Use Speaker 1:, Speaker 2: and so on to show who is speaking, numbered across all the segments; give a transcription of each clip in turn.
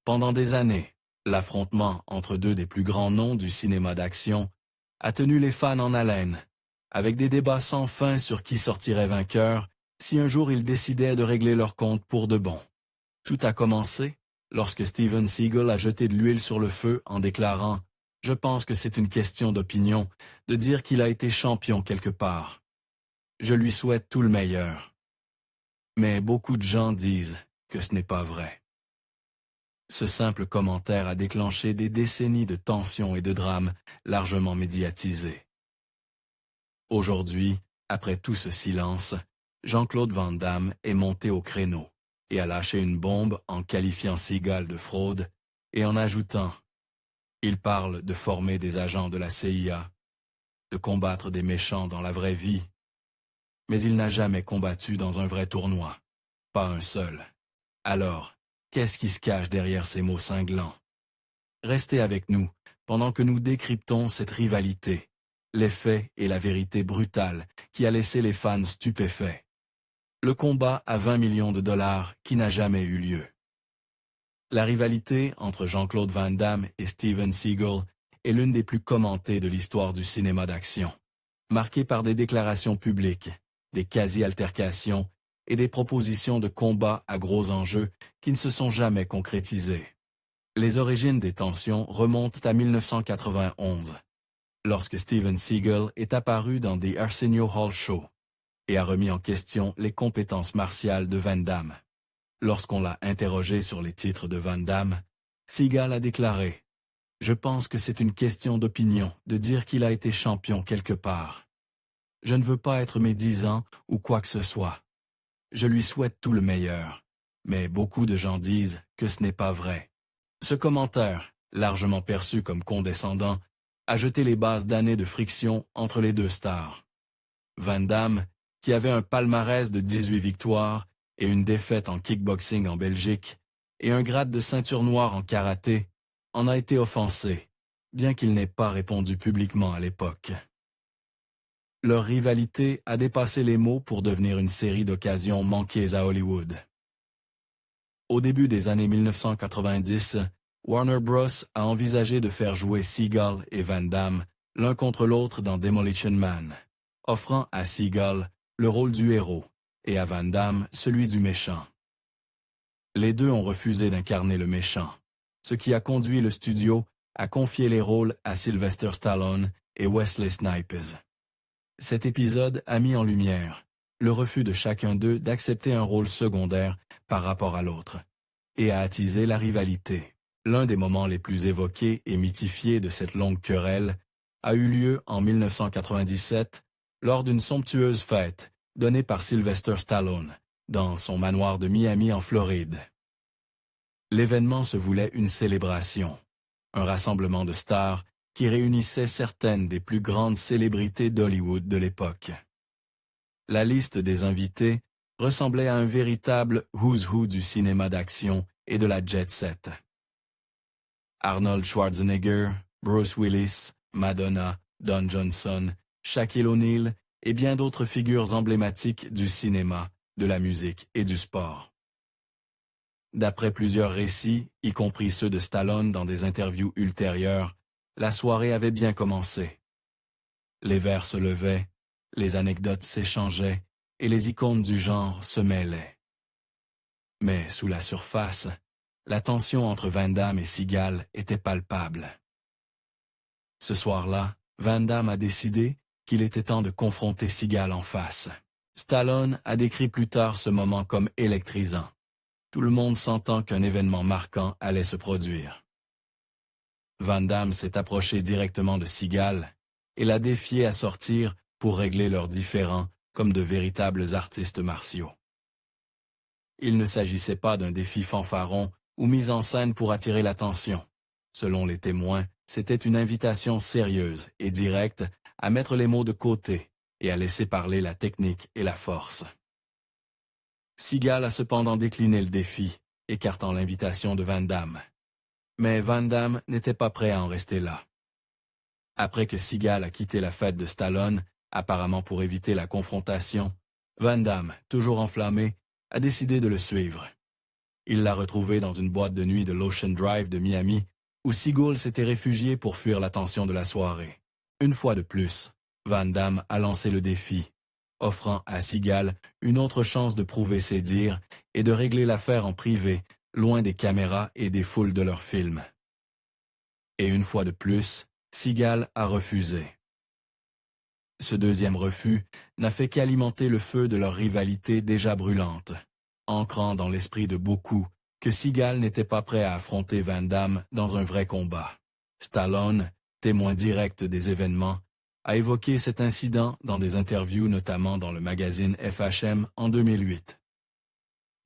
Speaker 1: Pendant des années, l'affrontement entre deux des plus grands noms du cinéma d'action a tenu les fans en haleine, avec des débats sans fin sur qui sortirait vainqueur si un jour ils décidaient de régler leur compte pour de bon. Tout a commencé lorsque Steven Seagal a jeté de l'huile sur le feu en déclarant « Je pense que c'est une question d'opinion de dire qu'il a été champion quelque part. Je lui souhaite tout le meilleur. » Mais beaucoup de gens disent que ce n'est pas vrai. Ce simple commentaire a déclenché des décennies de tensions et de drames largement médiatisés. Aujourd'hui, après tout ce silence, Jean-Claude Van Damme est monté au créneau et a lâché une bombe en qualifiant Seagal de fraude et en ajoutant « Il parle de former des agents de la CIA, de combattre des méchants dans la vraie vie, mais il n'a jamais combattu dans un vrai tournoi, pas un seul. Alors, qu'est-ce qui se cache derrière ces mots cinglants? Restez avec nous pendant que nous décryptons cette rivalité, les faits et la vérité brutale qui a laissé les fans stupéfaits. Le combat à 20 millions de dollars qui n'a jamais eu lieu. La rivalité entre Jean-Claude Van Damme et Steven Seagal est l'une des plus commentées de l'histoire du cinéma d'action, marquée par des déclarations publiques, des quasi-altercations et des propositions de combat à gros enjeux qui ne se sont jamais concrétisées. Les origines des tensions remontent à 1991, lorsque Steven Seagal est apparu dans The Arsenio Hall Show et a remis en question les compétences martiales de Van Damme. Lorsqu'on l'a interrogé sur les titres de Van Damme, Seagal a déclaré « Je pense que c'est une question d'opinion de dire qu'il a été champion quelque part. Je ne veux pas être médisant ou quoi que ce soit. Je lui souhaite tout le meilleur, mais beaucoup de gens disent que ce n'est pas vrai. » Ce commentaire, largement perçu comme condescendant, a jeté les bases d'années de friction entre les deux stars. Van Damme, qui avait un palmarès de 18 victoires et une défaite en kickboxing en Belgique, et un grade de ceinture noire en karaté, en a été offensé, bien qu'il n'ait pas répondu publiquement à l'époque. Leur rivalité a dépassé les mots pour devenir une série d'occasions manquées à Hollywood. Au début des années 1990, Warner Bros. A envisagé de faire jouer Seagal et Van Damme l'un contre l'autre dans Demolition Man, offrant à Seagal le rôle du héros et à Van Damme celui du méchant. Les deux ont refusé d'incarner le méchant, ce qui a conduit le studio à confier les rôles à Sylvester Stallone et Wesley Snipes. Cet épisode a mis en lumière le refus de chacun d'eux d'accepter un rôle secondaire par rapport à l'autre, et a attisé la rivalité. L'un des moments les plus évoqués et mythifiés de cette longue querelle a eu lieu en 1997 lors d'une somptueuse fête donnée par Sylvester Stallone dans son manoir de Miami en Floride. L'événement se voulait une célébration, un rassemblement de stars qui réunissait certaines des plus grandes célébrités d'Hollywood de l'époque. La liste des invités ressemblait à un véritable who's who du cinéma d'action et de la jet set. Arnold Schwarzenegger, Bruce Willis, Madonna, Don Johnson, Shaquille O'Neal et bien d'autres figures emblématiques du cinéma, de la musique et du sport. D'après plusieurs récits, y compris ceux de Stallone dans des interviews ultérieures, la soirée avait bien commencé. Les verres se levaient, les anecdotes s'échangeaient et les icônes du genre se mêlaient. Mais sous la surface, la tension entre Van Damme et Seagal était palpable. Ce soir-là, Van Damme a décidé qu'il était temps de confronter Seagal en face. Stallone a décrit plus tard ce moment comme électrisant, tout le monde sentant qu'un événement marquant allait se produire. Van Damme s'est approché directement de Seagal et l'a défié à sortir pour régler leurs différends comme de véritables artistes martiaux. Il ne s'agissait pas d'un défi fanfaron ou mis en scène pour attirer l'attention. Selon les témoins, c'était une invitation sérieuse et directe à mettre les mots de côté et à laisser parler la technique et la force. Seagal a cependant décliné le défi, écartant l'invitation de Van Damme. Mais Van Damme n'était pas prêt à en rester là. Après que Seagal a quitté la fête de Stallone, apparemment pour éviter la confrontation, Van Damme, toujours enflammé, a décidé de le suivre. Il l'a retrouvé dans une boîte de nuit de l'Ocean Drive de Miami, où Seagal s'était réfugié pour fuir l'attention de la soirée. Une fois de plus, Van Damme a lancé le défi, offrant à Seagal une autre chance de prouver ses dires et de régler l'affaire en privé, loin des caméras et des foules de leurs films. Et une fois de plus, Seagal a refusé. Ce deuxième refus n'a fait qu'alimenter le feu de leur rivalité déjà brûlante, ancrant dans l'esprit de beaucoup que Seagal n'était pas prêt à affronter Van Damme dans un vrai combat. Stallone, témoin direct des événements, a évoqué cet incident dans des interviews notamment dans le magazine FHM en 2008.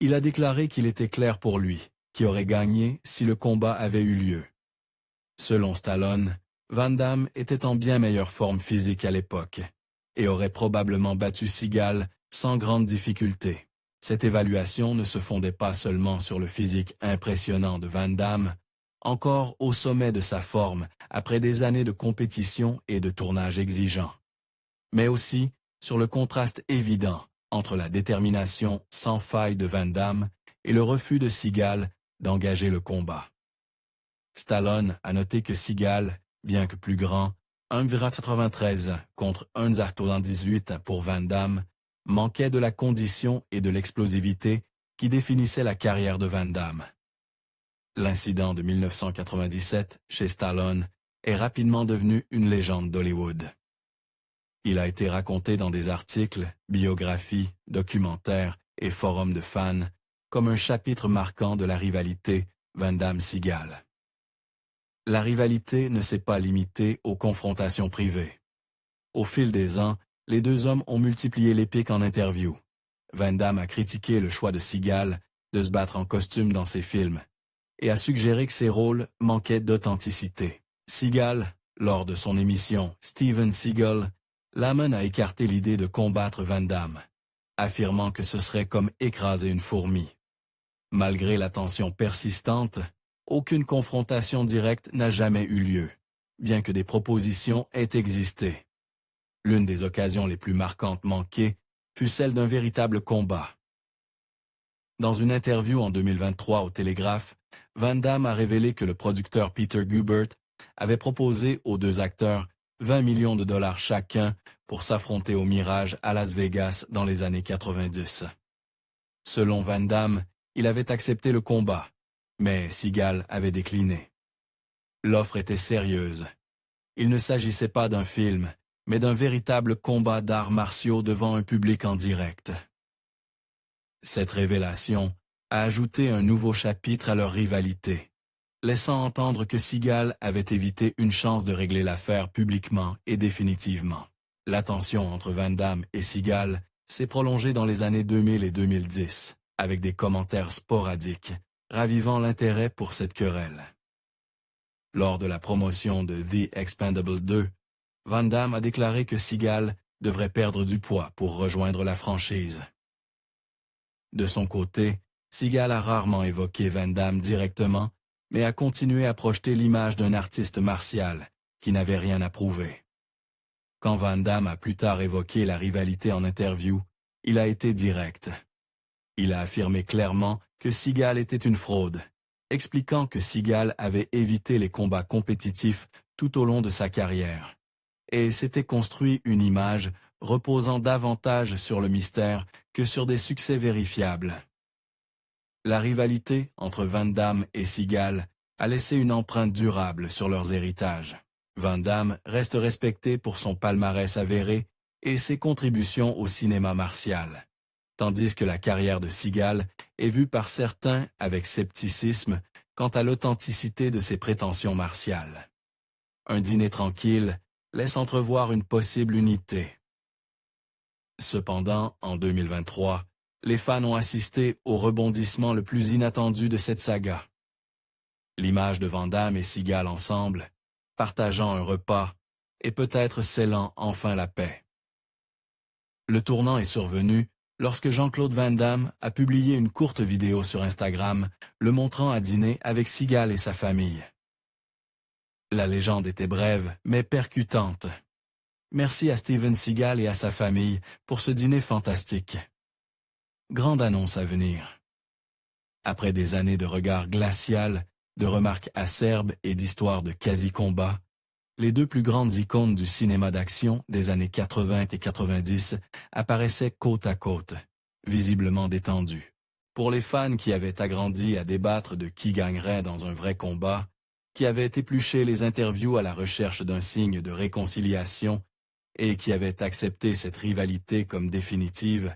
Speaker 1: Il a déclaré qu'il était clair pour lui, qui aurait gagné si le combat avait eu lieu. Selon Stallone, Van Damme était en bien meilleure forme physique à l'époque et aurait probablement battu Seagal sans grande difficulté. Cette évaluation ne se fondait pas seulement sur le physique impressionnant de Van Damme, encore au sommet de sa forme après des années de compétition et de tournage exigeants, mais aussi sur le contraste évident entre la détermination sans faille de Van Damme et le refus de Seagal d'engager le combat. Stallone a noté que Seagal, bien que plus grand, 1,93 contre 1,18 pour Van Damme, manquait de la condition et de l'explosivité qui définissaient la carrière de Van Damme. L'incident de 1997 chez Stallone est rapidement devenu une légende d'Hollywood. Il a été raconté dans des articles, biographies, documentaires et forums de fans comme un chapitre marquant de la rivalité Van Damme-Seagal. La rivalité ne s'est pas limitée aux confrontations privées. Au fil des ans, les deux hommes ont multiplié les pics en interview. Van Damme a critiqué le choix de Seagal de se battre en costume dans ses films et a suggéré que ses rôles manquaient d'authenticité. Seagal, lors de son émission Steven Seagal, l'amène à écarter l'idée de combattre Van Damme, affirmant que ce serait comme écraser une fourmi. Malgré la tension persistante, aucune confrontation directe n'a jamais eu lieu, bien que des propositions aient existé. L'une des occasions les plus marquantes manquées fut celle d'un véritable combat. Dans une interview en 2023 au Télégraphe, Van Damme a révélé que le producteur Peter Guebert avait proposé aux deux acteurs 20 millions de dollars chacun pour s'affronter au Mirage à Las Vegas dans les années 90. Selon Van Damme, il avait accepté le combat, mais Seagal avait décliné. L'offre était sérieuse. Il ne s'agissait pas d'un film, mais d'un véritable combat d'arts martiaux devant un public en direct. Cette révélation a ajouté un nouveau chapitre à leur rivalité, laissant entendre que Seagal avait évité une chance de régler l'affaire publiquement et définitivement. La tension entre Van Damme et Seagal s'est prolongée dans les années 2000 et 2010, avec des commentaires sporadiques, ravivant l'intérêt pour cette querelle. Lors de la promotion de The Expendables 2, Van Damme a déclaré que Seagal devrait perdre du poids pour rejoindre la franchise. De son côté, Seagal a rarement évoqué Van Damme directement, mais a continué à projeter l'image d'un artiste martial qui n'avait rien à prouver. Quand Van Damme a plus tard évoqué la rivalité en interview, il a été direct. Il a affirmé clairement que Seagal était une fraude, expliquant que Seagal avait évité les combats compétitifs tout au long de sa carrière, et s'était construit une image reposant davantage sur le mystère que sur des succès vérifiables. La rivalité entre Van Damme et Seagal a laissé une empreinte durable sur leurs héritages. Van Damme reste respecté pour son palmarès avéré et ses contributions au cinéma martial, tandis que la carrière de Seagal est vue par certains avec scepticisme quant à l'authenticité de ses prétentions martiales. Un dîner tranquille laisse entrevoir une possible unité. Cependant, en 2023, les fans ont assisté au rebondissement le plus inattendu de cette saga. L'image de Van Damme et Seagal ensemble, partageant un repas et peut-être scellant enfin la paix. Le tournant est survenu lorsque Jean-Claude Van Damme a publié une courte vidéo sur Instagram le montrant à dîner avec Seagal et sa famille. La légende était brève mais percutante. Merci à Steven Seagal et à sa famille pour ce dîner fantastique. Grande annonce à venir. Après des années de regards glacial, de remarques acerbes et d'histoires de quasi-combat, les deux plus grandes icônes du cinéma d'action des années 80 et 90 apparaissaient côte à côte, visiblement détendues. Pour les fans qui avaient agrandi à débattre de qui gagnerait dans un vrai combat, qui avaient épluché les interviews à la recherche d'un signe de réconciliation et qui avaient accepté cette rivalité comme définitive,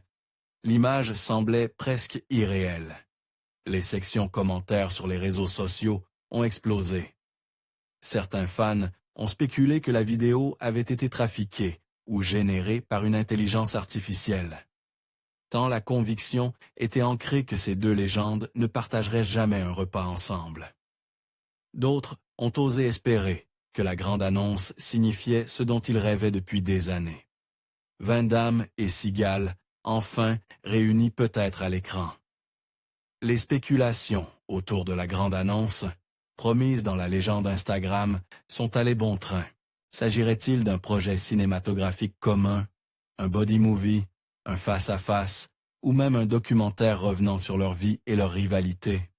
Speaker 1: l'image semblait presque irréelle. Les sections commentaires sur les réseaux sociaux ont explosé. Certains fans ont spéculé que la vidéo avait été trafiquée ou générée par une intelligence artificielle, tant la conviction était ancrée que ces deux légendes ne partageraient jamais un repas ensemble. D'autres ont osé espérer que la grande annonce signifiait ce dont ils rêvaient depuis des années. Van Damme et Seagal, enfin réunis peut-être à l'écran. Les spéculations autour de la grande annonce, promises dans la légende Instagram, sont allées bon train. S'agirait-il d'un projet cinématographique commun, un body movie, un face-à-face, ou même un documentaire revenant sur leur vie et leur rivalité?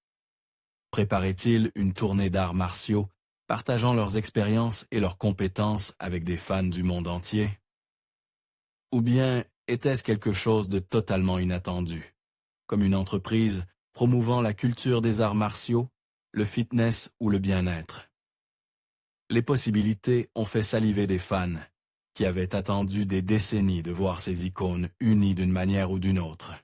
Speaker 1: Préparaient-ils une tournée d'arts martiaux, partageant leurs expériences et leurs compétences avec des fans du monde entier? Ou bien était-ce quelque chose de totalement inattendu, comme une entreprise promouvant la culture des arts martiaux, le fitness ou le bien-être? Les possibilités ont fait saliver des fans, qui avaient attendu des décennies de voir ces icônes unies d'une manière ou d'une autre.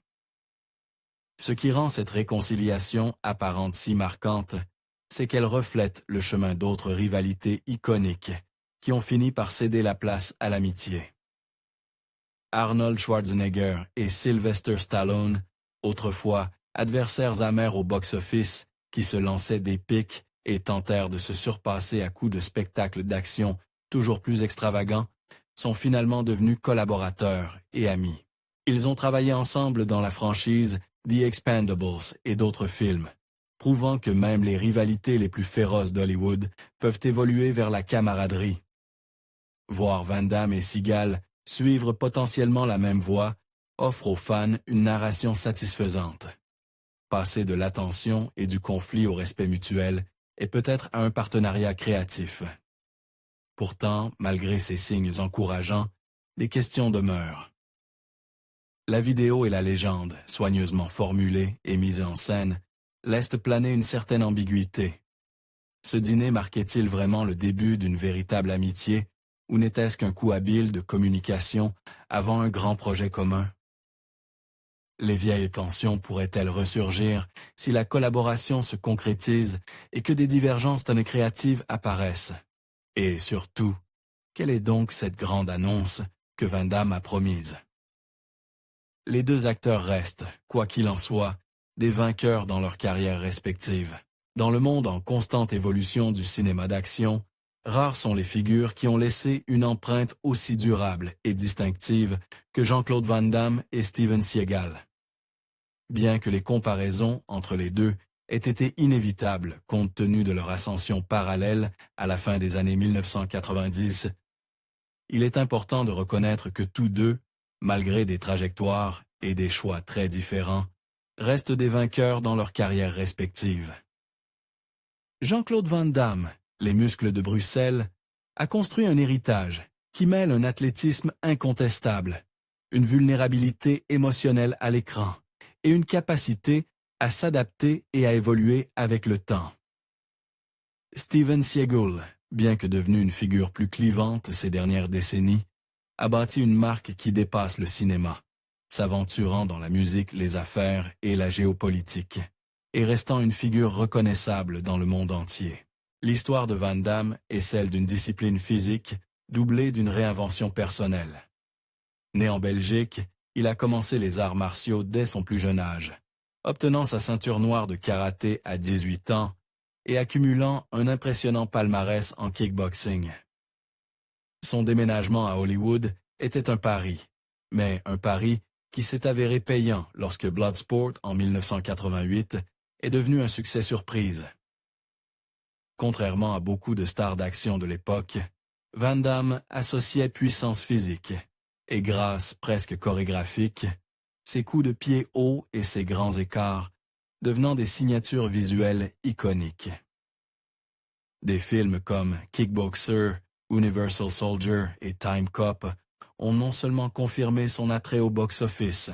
Speaker 1: Ce qui rend cette réconciliation apparente si marquante, c'est qu'elle reflète le chemin d'autres rivalités iconiques qui ont fini par céder la place à l'amitié. Arnold Schwarzenegger et Sylvester Stallone, autrefois adversaires amers au box-office, qui se lançaient des pics et tentèrent de se surpasser à coups de spectacles d'action toujours plus extravagants, sont finalement devenus collaborateurs et amis. Ils ont travaillé ensemble dans la franchise The Expendables et d'autres films, prouvant que même les rivalités les plus féroces d'Hollywood peuvent évoluer vers la camaraderie. Voir Van Damme et Seagal suivre potentiellement la même voie offre aux fans une narration satisfaisante. Passer de l'attention et du conflit au respect mutuel et peut-être à un partenariat créatif. Pourtant, malgré ces signes encourageants, des questions demeurent. La vidéo et la légende, soigneusement formulée et mise en scène, laissent planer une certaine ambiguïté. Ce dîner marquait-il vraiment le début d'une véritable amitié, ou n'était-ce qu'un coup habile de communication avant un grand projet commun? Les vieilles tensions pourraient-elles ressurgir si la collaboration se concrétise et que des divergences créatives apparaissent? Et surtout, quelle est donc cette grande annonce que Van Damme a promise? Les deux acteurs restent, quoi qu'il en soit, des vainqueurs dans leurs carrières respectives. Dans le monde en constante évolution du cinéma d'action, rares sont les figures qui ont laissé une empreinte aussi durable et distinctive que Jean-Claude Van Damme et Steven Seagal. Bien que les comparaisons entre les deux aient été inévitables compte tenu de leur ascension parallèle à la fin des années 1990, il est important de reconnaître que tous deux, malgré des trajectoires et des choix très différents, restent des vainqueurs dans leurs carrières respectives. Jean-Claude Van Damme, les muscles de Bruxelles, a construit un héritage qui mêle un athlétisme incontestable, une vulnérabilité émotionnelle à l'écran et une capacité à s'adapter et à évoluer avec le temps. Steven Seagal, bien que devenu une figure plus clivante ces dernières décennies, a bâti une marque qui dépasse le cinéma, s'aventurant dans la musique, les affaires et la géopolitique, et restant une figure reconnaissable dans le monde entier. L'histoire de Van Damme est celle d'une discipline physique doublée d'une réinvention personnelle. Né en Belgique, il a commencé les arts martiaux dès son plus jeune âge, obtenant sa ceinture noire de karaté à 18 ans et accumulant un impressionnant palmarès en kickboxing. Son déménagement à Hollywood était un pari, mais un pari qui s'est avéré payant lorsque Bloodsport, en 1988, est devenu un succès surprise. Contrairement à beaucoup de stars d'action de l'époque, Van Damme associait puissance physique et grâce presque chorégraphique, ses coups de pied hauts et ses grands écarts devenant des signatures visuelles iconiques. Des films comme Kickboxer, Universal Soldier et Time Cop ont non seulement confirmé son attrait au box-office,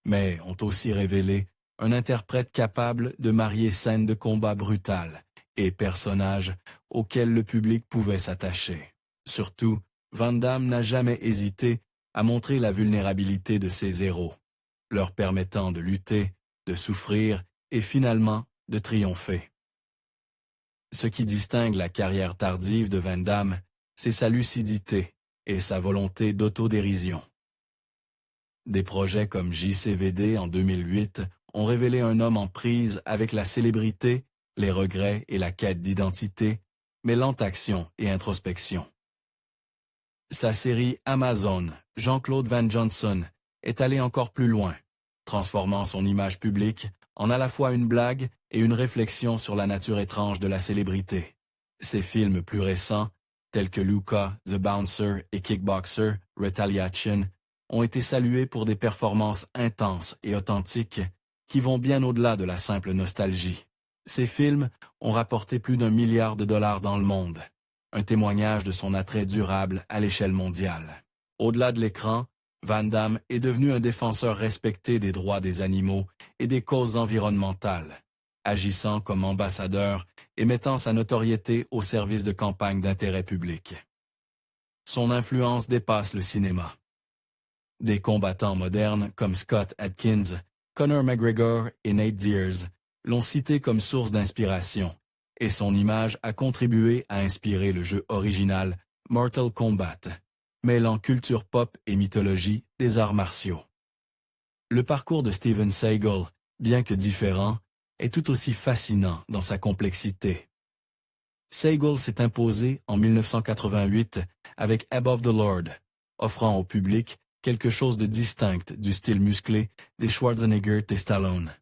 Speaker 1: mais ont aussi révélé un interprète capable de marier scènes de combat brutales et personnages auxquels le public pouvait s'attacher. Surtout, Van Damme n'a jamais hésité à montrer la vulnérabilité de ses héros, leur permettant de lutter, de souffrir et finalement de triompher. Ce qui distingue la carrière tardive de Van Damme, c'est sa lucidité et sa volonté d'autodérision. Des projets comme JCVD en 2008 ont révélé un homme en prise avec la célébrité, les regrets et la quête d'identité, mêlant action et introspection. Sa série Amazon, Jean-Claude Van Johnson, est allé encore plus loin, transformant son image publique en à la fois une blague et une réflexion sur la nature étrange de la célébrité. Ses films plus récents, tels que Luca, The Bouncer et Kickboxer, Retaliation, ont été salués pour des performances intenses et authentiques qui vont bien au-delà de la simple nostalgie. Ces films ont rapporté plus d'1 milliard de dollars dans le monde, un témoignage de son attrait durable à l'échelle mondiale. Au-delà de l'écran, Van Damme est devenu un défenseur respecté des droits des animaux et des causes environnementales, agissant comme ambassadeur et mettant sa notoriété au service de campagnes d'intérêt public. Son influence dépasse le cinéma. Des combattants modernes comme Scott Adkins, Conor McGregor et Nate Diaz l'ont cité comme source d'inspiration, et son image a contribué à inspirer le jeu original Mortal Kombat, mêlant culture pop et mythologie des arts martiaux. Le parcours de Steven Seagal, bien que différent, est tout aussi fascinant dans sa complexité. Seagal s'est imposé en 1988 avec Above the Lord, offrant au public quelque chose de distinct du style musclé des Schwarzenegger et Stallone.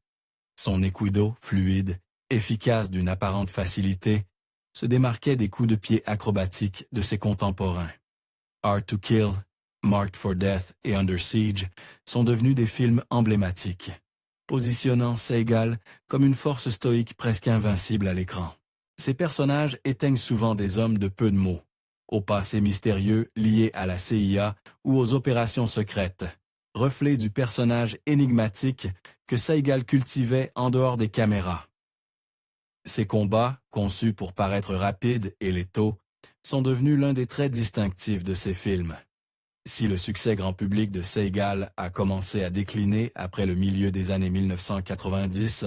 Speaker 1: Son aikido, fluide, efficace d'une apparente facilité, se démarquait des coups de pied acrobatiques de ses contemporains. Hard to Kill, Marked for Death et Under Siege sont devenus des films emblématiques, positionnant Seagal comme une force stoïque presque invincible à l'écran. Ces personnages éteignent souvent des hommes de peu de mots, au passé mystérieux lié à la CIA ou aux opérations secrètes, reflet du personnage énigmatique que Seagal cultivait en dehors des caméras. Ces combats, conçus pour paraître rapides et létaux, sont devenus l'un des traits distinctifs de ces films. Si le succès grand public de Seagal a commencé à décliner après le milieu des années 1990,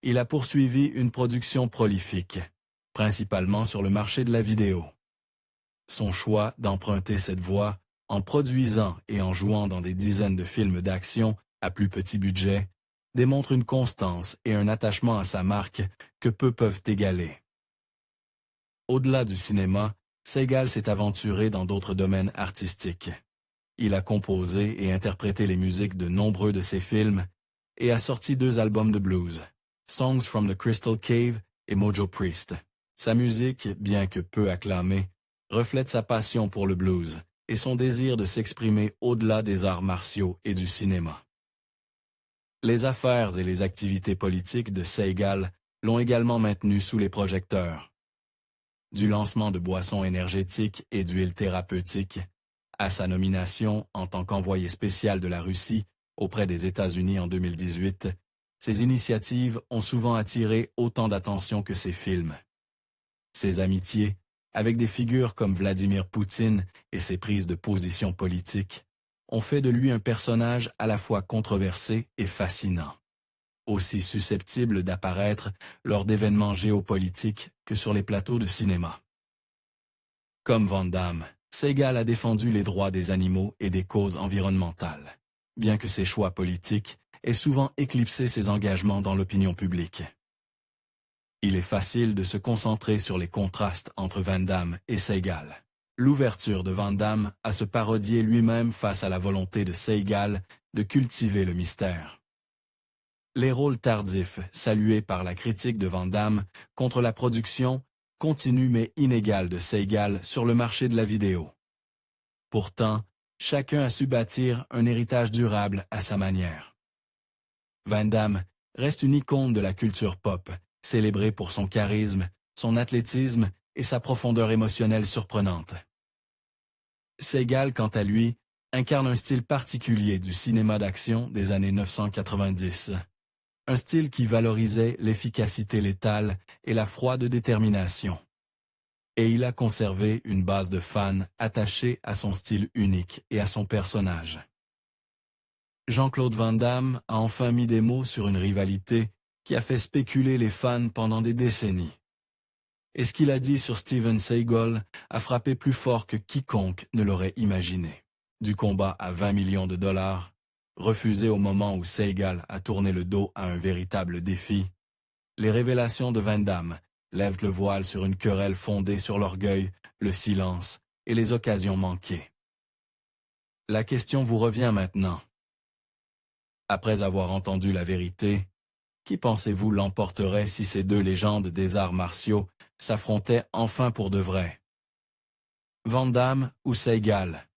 Speaker 1: il a poursuivi une production prolifique, principalement sur le marché de la vidéo. Son choix d'emprunter cette voie, en produisant et en jouant dans des dizaines de films d'action à plus petit budget, démontre une constance et un attachement à sa marque que peu peuvent égaler. Au-delà du cinéma, Seagal s'est aventuré dans d'autres domaines artistiques. Il a composé et interprété les musiques de nombreux de ses films et a sorti 2 albums de blues, Songs from the Crystal Cave et Mojo Priest. Sa musique, bien que peu acclamée, reflète sa passion pour le blues et son désir de s'exprimer au-delà des arts martiaux et du cinéma. Les affaires et les activités politiques de Seagal l'ont également maintenu sous les projecteurs. Du lancement de boissons énergétiques et d'huiles thérapeutiques, à sa nomination en tant qu'envoyé spécial de la Russie auprès des États-Unis en 2018, ces initiatives ont souvent attiré autant d'attention que ses films. Ses amitiés, avec des figures comme Vladimir Poutine et ses prises de position politiques, ont fait de lui un personnage à la fois controversé et fascinant, aussi susceptible d'apparaître lors d'événements géopolitiques que sur les plateaux de cinéma. Comme Van Damme, Seagal a défendu les droits des animaux et des causes environnementales, bien que ses choix politiques aient souvent éclipsé ses engagements dans l'opinion publique. Il est facile de se concentrer sur les contrastes entre Van Damme et Seagal. L'ouverture de Van Damme à se parodier lui-même face à la volonté de Seagal de cultiver le mystère. Les rôles tardifs, salués par la critique de Van Damme contre la production continue mais inégale de Seagal sur le marché de la vidéo. Pourtant, chacun a su bâtir un héritage durable à sa manière. Van Damme reste une icône de la culture pop, célébrée pour son charisme, son athlétisme et sa profondeur émotionnelle surprenante. Seagal, quant à lui, incarne un style particulier du cinéma d'action des années 1990. Un style qui valorisait l'efficacité létale et la froide détermination. Et il a conservé une base de fans attachés à son style unique et à son personnage. Jean-Claude Van Damme a enfin mis des mots sur une rivalité qui a fait spéculer les fans pendant des décennies. Et ce qu'il a dit sur Steven Seagal a frappé plus fort que quiconque ne l'aurait imaginé. Du combat à 20 millions de dollars, refusé au moment où Seagal a tourné le dos à un véritable défi, les révélations de Van Damme lèvent le voile sur une querelle fondée sur l'orgueil, le silence et les occasions manquées. La question vous revient maintenant. Après avoir entendu la vérité, qui pensez-vous l'emporterait si ces deux légendes des arts martiaux s'affrontaient enfin pour de vrai? Van Damme ou Seagal?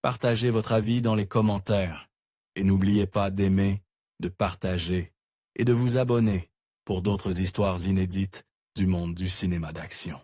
Speaker 1: Partagez votre avis dans les commentaires et n'oubliez pas d'aimer, de partager et de vous abonner pour d'autres histoires inédites du monde du cinéma d'action.